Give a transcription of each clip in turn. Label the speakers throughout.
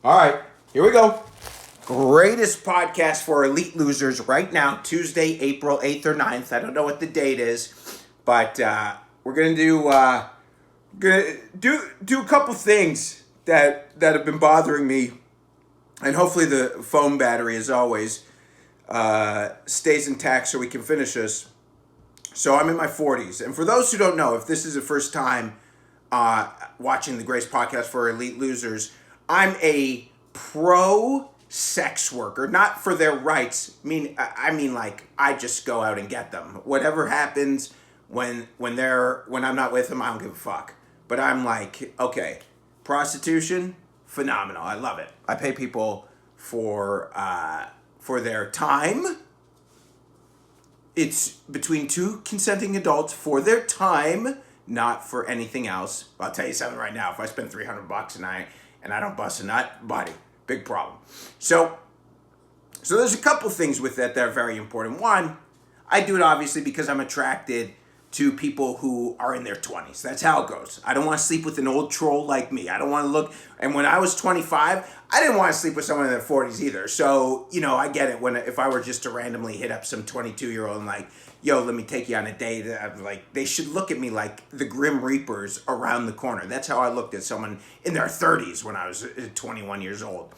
Speaker 1: All right, here we go. Greatest podcast for elite losers right now, Tuesday, April 8th or 9th. I don't know what the date is, but we're going to do a couple things that have been bothering me. And hopefully the phone battery, as always, stays intact so we can finish this. So I'm in my 40s. And for those who don't know, if this is the first time watching the Grace podcast for elite losers, I'm a pro sex worker, not for their rights. I mean, like, I just go out and get them. Whatever happens when I'm not with them, I don't give a fuck. But I'm like, okay, prostitution, phenomenal. I love it. I pay people for their time. It's between two consenting adults for their time, not for anything else. I'll tell you something right now. If I spend $300 a night and I don't bust a nut, buddy, big problem. So there's a couple things with that are very important. One, I do it obviously because I'm attracted to people who are in their 20s. That's how it goes. I don't want to sleep with an old troll like me. I don't want to look, and when I was 25, I didn't want to sleep with someone in their 40s either. So, I get it if I were just to randomly hit up some 22-year-old and like, yo, let me take you on a date. I'm like, they should look at me like the Grim Reapers around the corner. That's how I looked at someone in their 30s when I was 21 years old.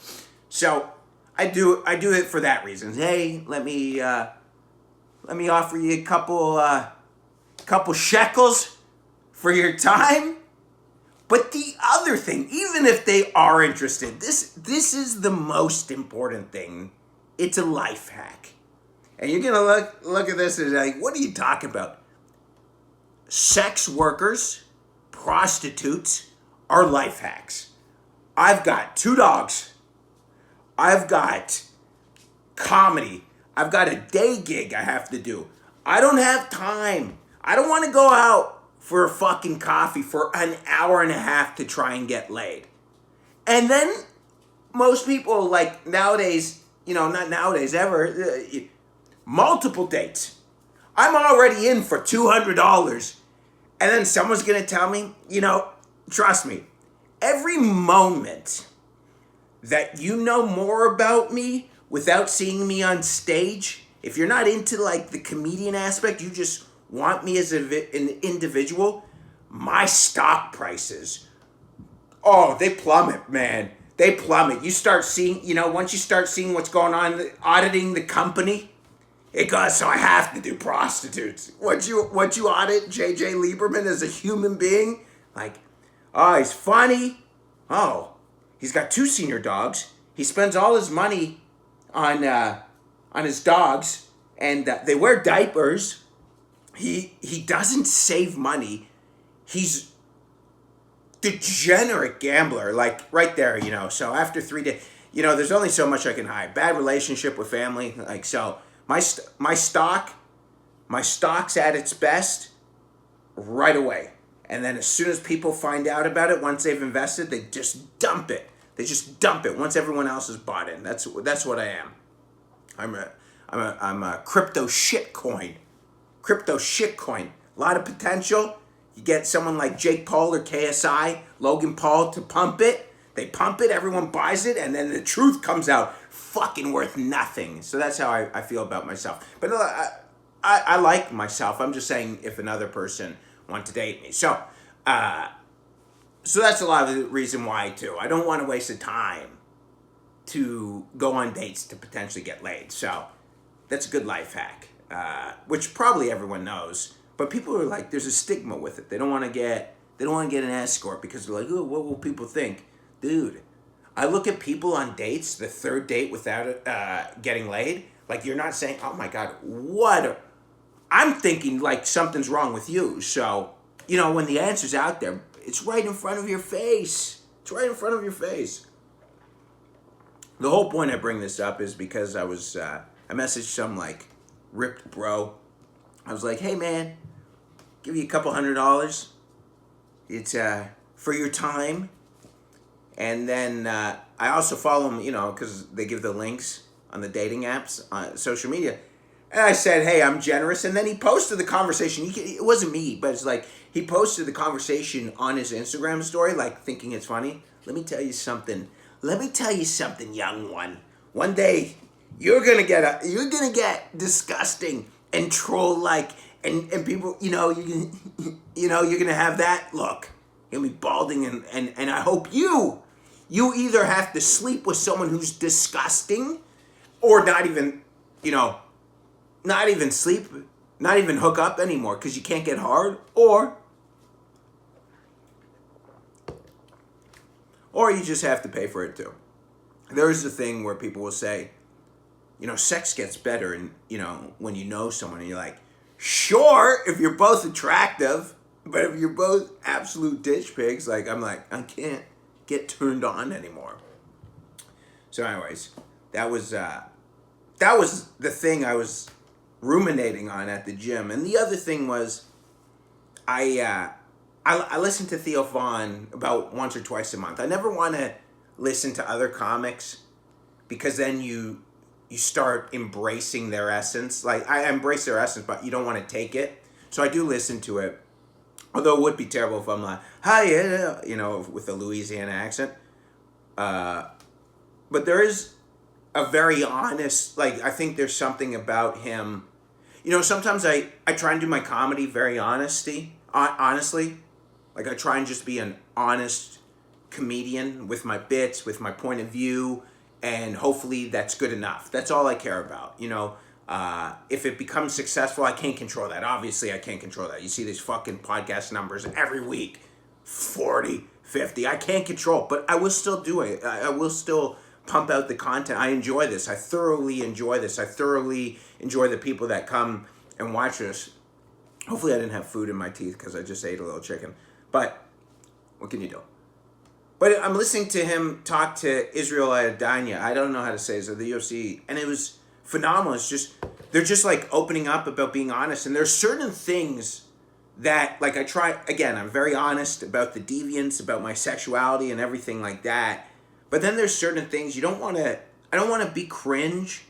Speaker 1: So I do it for that reason. Hey, let me offer you a couple shekels for your time. But the other thing, even if they are interested, this is the most important thing. It's a life hack. And you're going to look at this and like, what are you talking about? Sex workers, prostitutes are life hacks. I've got 2 dogs. I've got comedy. I've got a day gig I have to do. I don't have time. I don't want to go out for a fucking coffee for an hour and a half to try and get laid. And then most people, like nowadays, not nowadays, ever, multiple dates. I'm already in for $200. And then someone's going to tell me, trust me, every moment that you know more about me without seeing me on stage, if you're not into like the comedian aspect, you just want me as an individual, my stock prices, they plummet, man. They plummet. You start seeing, once you start seeing what's going on, auditing the company, it goes, so I have to do prostitutes. Once you audit J.J. Lieberman as a human being, like, oh, he's funny. Oh, he's got 2 senior dogs. He spends all his money on his dogs, and they wear diapers. He doesn't save money. He's degenerate gambler, like right there, So after 3 days, there's only so much I can hide. Bad relationship with family, like so. My stock's at its best right away, and then as soon as people find out about it, once they've invested, they just dump it. They just dump it once everyone else is bought in. That's what I am. I'm a crypto shitcoin. Crypto shitcoin. A lot of potential. You get someone like Jake Paul or KSI, Logan Paul to pump it. They pump it, everyone buys it, and then the truth comes out fucking worth nothing. So that's how I feel about myself. But I like myself. I'm just saying if another person wanted to date me. So that's a lot of the reason why, too. I don't want to waste the time to go on dates to potentially get laid. So that's a good life hack. Which probably everyone knows, but people are like, there's a stigma with it. They don't want to get an escort because they're like, oh, what will people think? Dude, I look at people on dates, the 3rd date without getting laid, like you're not saying, oh my God, I'm thinking like something's wrong with you. So, when the answer's out there, it's right in front of your face. It's right in front of your face. The whole point I bring this up is because I messaged some like ripped bro. I was like, hey man, give you a couple $100. It's for your time. And then I also follow them, because they give the links on the dating apps, on social media. And I said, hey, I'm generous. And then he posted the conversation. It wasn't me, but it's like he posted the conversation on his Instagram story, like thinking it's funny. Let me tell you something let me tell you something, young one. One day, you're gonna get disgusting and troll like, and people, you're gonna have that look. You'll be balding, and I hope you either have to sleep with someone who's disgusting, or not even, not even sleep, not even hook up anymore because you can't get hard, or you just have to pay for it too. There is a thing where people will say, sex gets better, and when you know someone, and you're like, sure, if you're both attractive, but if you're both absolute ditch pigs, like I can't get turned on anymore. So, anyways, that was the thing I was ruminating on at the gym, and the other thing was, I listen to Theo about once or twice a month. I never want to listen to other comics because then you start embracing their essence. Like, I embrace their essence, but you don't want to take it. So I do listen to it. Although it would be terrible if I'm like, hi, with a Louisiana accent. But there is a very honest, I think there's something about him. Sometimes I try and do my comedy very honestly. Like, I try and just be an honest comedian with my bits, with my point of view, and hopefully that's good enough. That's all I care about. If it becomes successful, I can't control that. Obviously, I can't control that. You see these fucking podcast numbers every week, 40, 50. I can't control, but I will still do it. I will still pump out the content. I enjoy this. I thoroughly enjoy this. I thoroughly enjoy the people that come and watch this. Hopefully I didn't have food in my teeth because I just ate a little chicken. But what can you do? But I'm listening to him talk to Israel Adesanya. I don't know how to say it, the UFC. And it was phenomenal. It's just, they're just opening up about being honest. And there's certain things that, I try, again, I'm very honest about the deviance, about my sexuality and everything like that. But then there's certain things I don't want to be cringe,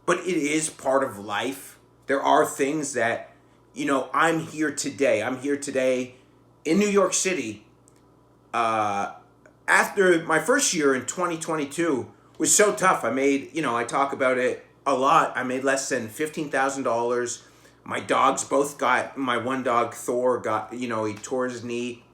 Speaker 1: but it is part of life. There are things that, I'm here today in New York City, after my first year in 2022 was so tough. I made, I talk about it a lot. I made less than $15,000. My dogs both my one dog, Thor, he tore his knee,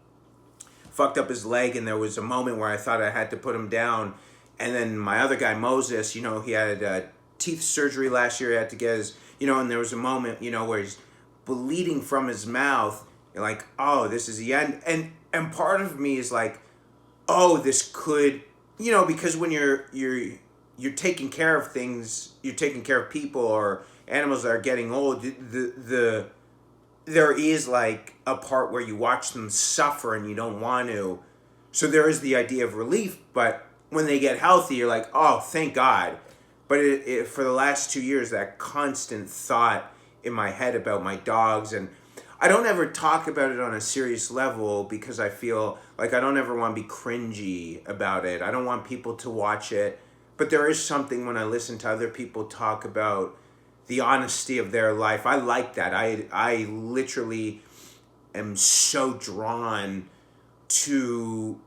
Speaker 1: fucked up his leg, and there was a moment where I thought I had to put him down. And then my other guy, Moses, he had teeth surgery last year. He had to get his, and there was a moment, where he's bleeding from his mouth. You're like, oh, this is the end. And part of me is like, oh, this could, because when you're taking care of things, you're taking care of people or animals that are getting old, there is a part where you watch them suffer and you don't want to. So there is the idea of relief, but when they get healthy, you're like, oh, thank God. But for the last 2 years, that constant thought in my head about my dogs, and I don't ever talk about it on a serious level because I feel like I don't ever want to be cringy about it. I don't want people to watch it. But there is something when I listen to other people talk about the honesty of their life. I like that. I literally am so drawn to,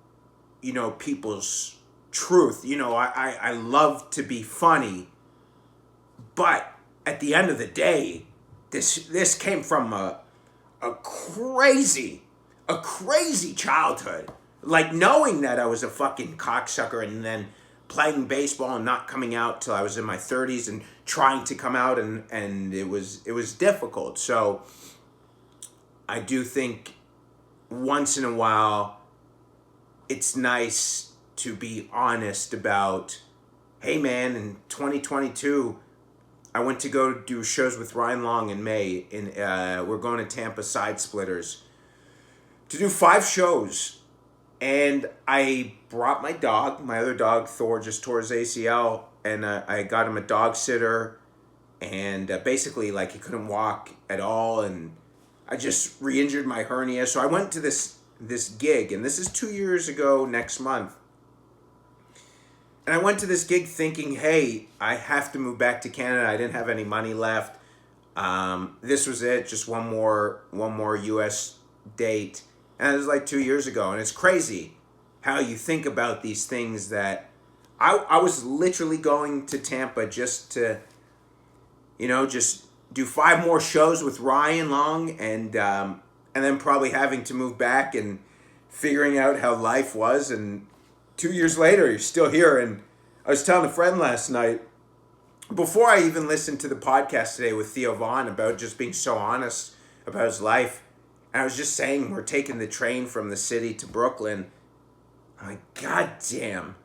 Speaker 1: people's truth. I love to be funny. But at the end of the day, this came from a crazy childhood. Knowing that I was a fucking cocksucker and then playing baseball and not coming out till I was in my 30s and trying to come out and it was difficult. So I do think once in a while it's nice to be honest about, hey man, in 2022 I went to go do shows with Ryan Long in May. We're going to Tampa Side Splitters to do 5 shows. And I brought my dog. My other dog, Thor, just tore his ACL. And I got him a dog sitter. And basically, he couldn't walk at all. And I just re-injured my hernia. So I went to this gig. And this is 2 years ago next month. And I went to this gig thinking, hey, I have to move back to Canada. I didn't have any money left. This was it, just one more U.S. date. And it was 2 years ago. And it's crazy how you think about these things that I was literally going to Tampa just to, just do 5 more shows with Ryan Long, and then probably having to move back and figuring out how life was. And 2 years later, you're still here. And I was telling a friend last night, before I even listened to the podcast today with Theo Vaughn about just being so honest about his life, and I was just saying we're taking the train from the city to Brooklyn. I'm like, God damn.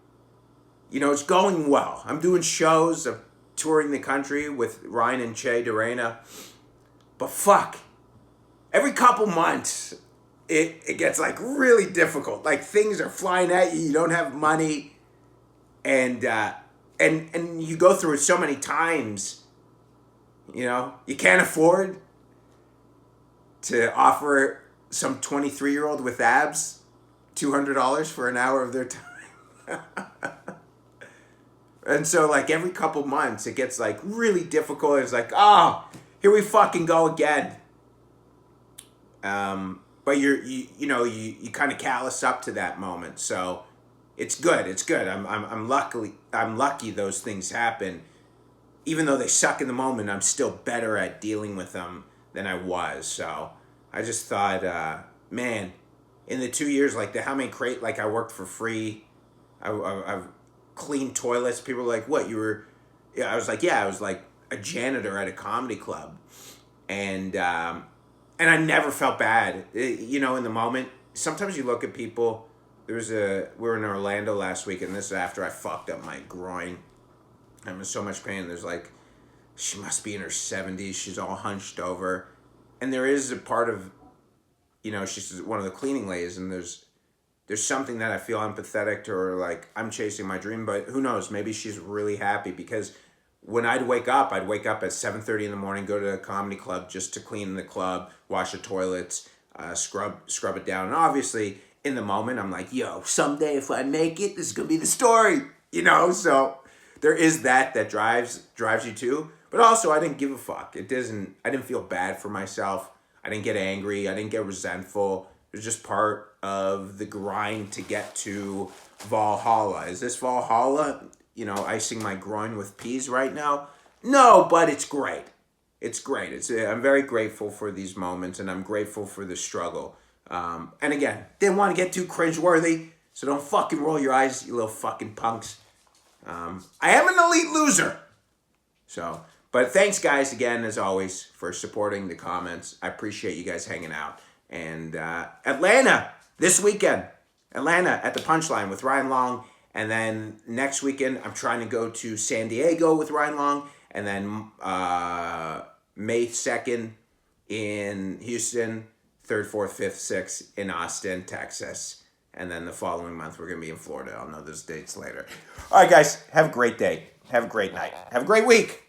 Speaker 1: It's going well. I'm doing shows. I'm touring the country with Ryan and Che Dorena. But fuck. Every couple months, it gets like really difficult. Like things are flying at you. You don't have money. And you go through it so many times. You can't afford to offer some 23-year-old with abs $200 for an hour of their time. And so like every couple months it gets like really difficult. It's like, oh, here we fucking go again. But you kind of callous up to that moment. So it's good. It's good. I'm lucky those things happen. Even though they suck in the moment, I'm still better at dealing with them than I was. So I just thought, man, in the 2 years, like how many I worked for free. I've cleaned toilets. People were like, what, you were, I was like, yeah, I was like a janitor at a comedy club. And I never felt bad, in the moment. Sometimes you look at people, we were in Orlando last week, and this is after I fucked up my groin. I'm in so much pain. There's like, she must be in her 70s. She's all hunched over. And there is a part of, she's one of the cleaning ladies, and there's something that I feel empathetic to her, like I'm chasing my dream, but who knows? Maybe she's really happy, because when I'd wake up at 7:30 in the morning, go to a comedy club just to clean the club, wash the toilets, scrub it down. And obviously in the moment I'm like, yo, someday if I make it, this is gonna be the story, So there is that drives you too. But also I didn't give a fuck. I didn't feel bad for myself. I didn't get angry. I didn't get resentful. It was just part of the grind to get to Valhalla. Is this Valhalla? Icing my groin with peas right now? No, but it's great. It's great. I'm very grateful for these moments, and I'm grateful for the struggle. And again, didn't want to get too cringeworthy, so don't fucking roll your eyes, you little fucking punks. I am an elite loser. But thanks, guys, again, as always, for supporting the comments. I appreciate you guys hanging out. And Atlanta this weekend. Atlanta at the Punchline with Ryan Long. And then next weekend, I'm trying to go to San Diego with Ryan Long. And then May 2nd in Houston. 3rd, 4th, 5th, 6th in Austin, Texas. And then the following month, we're going to be in Florida. I'll know those dates later. All right, guys. Have a great day. Have a great night. Have a great week.